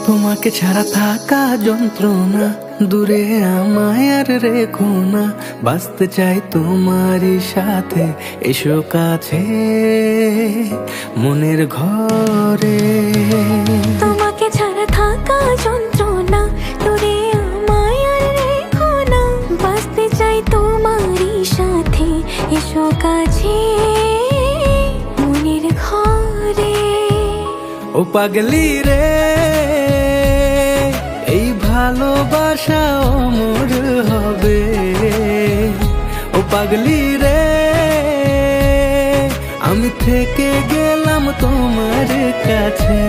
তোমাকে ছাড়া থাকা যন্ত্রণা, দূরে আমায় আর রেখো না। বাঁচতে চাই তোমারই সাথে, এসো কাছে মনের ঘরে। তোমাকে ছাড়া থাকা যন্ত্রণা, দূরে আমায় আর রেখো না। বাঁচতে চাই তোমারই সাথে, এসো কাছে মনের ঘরে। ও পাগলি রে, এই ভালোবাসা অমর হবে। ও পাগলি রে, আমি থেকে গেলাম তোমার কাছে।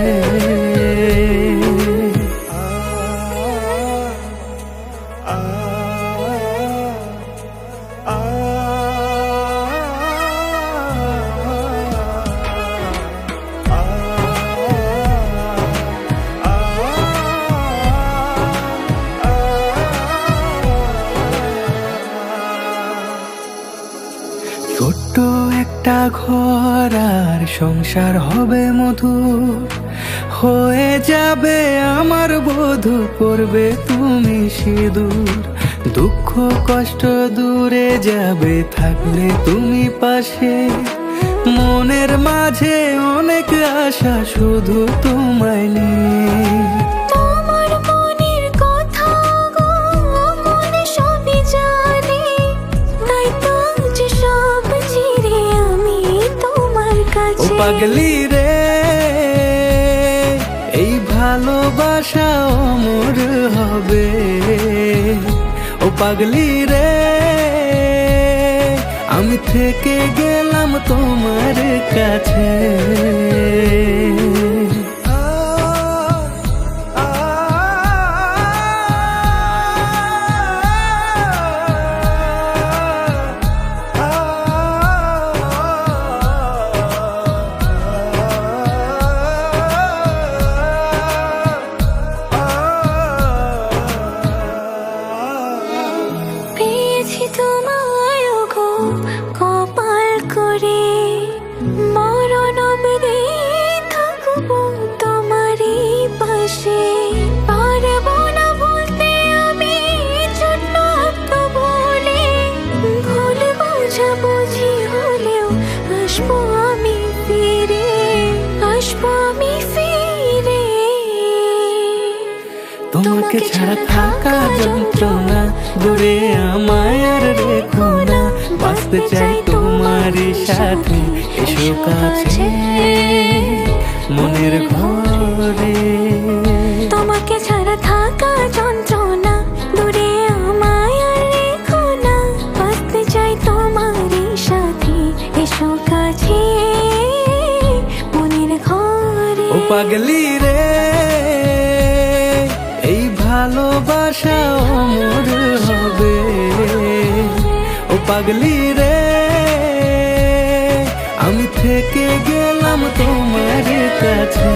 ছোট্ট একটা ঘর আর সংসার হবে মধুর, হয়ে যাবে আমার বধূ, পড়বে তুমি সিঁদুর। দুঃখ কষ্ট দূরে যাবে থাকলে তুমি পাশে, মনের মাঝে অনেক আশা শুধু তোমায় নিয়ে। তোমার মনের কথা গো মনে সবই জানি, তাই তো যে সব ছেড়ে আমি তোমার ও কাছে। পাগলি রে, এই ভালোবাসা অমর হবে। ও পাগলি রে, আমি থেকে গেলাম তোমার কাছে। পেয়েছি তোমায় গো কপাল করে, মরণ অবধি থাকবো তোমারই পাশে। পারবো না ভুলতে আমি ছোট্ট একটা ভুলে, ভুল বোঝাবুঝি হলেও আসবো আমি ফিরে, আসবো আমি ফিরে। তোমাকে ছাড়া থাকা যন্ত্রণা, দূরে আমায় আর রেখো না। বাঁচতে চাই তোমারই সাথে, এসো কাছে মনের ঘরে। তোমাকে ছাড়া থাকা যন্ত্রণা, দূরে আমায় আর রেখো না। বাঁচতে চাই তোমারই সাথে, এসো কাছে মনের ঘরে। ও পাগলি রে, এই ভালোবাসা অমর হবে। ও পাগলি রে, আমি থেকে গেলাম তোমার কাছে।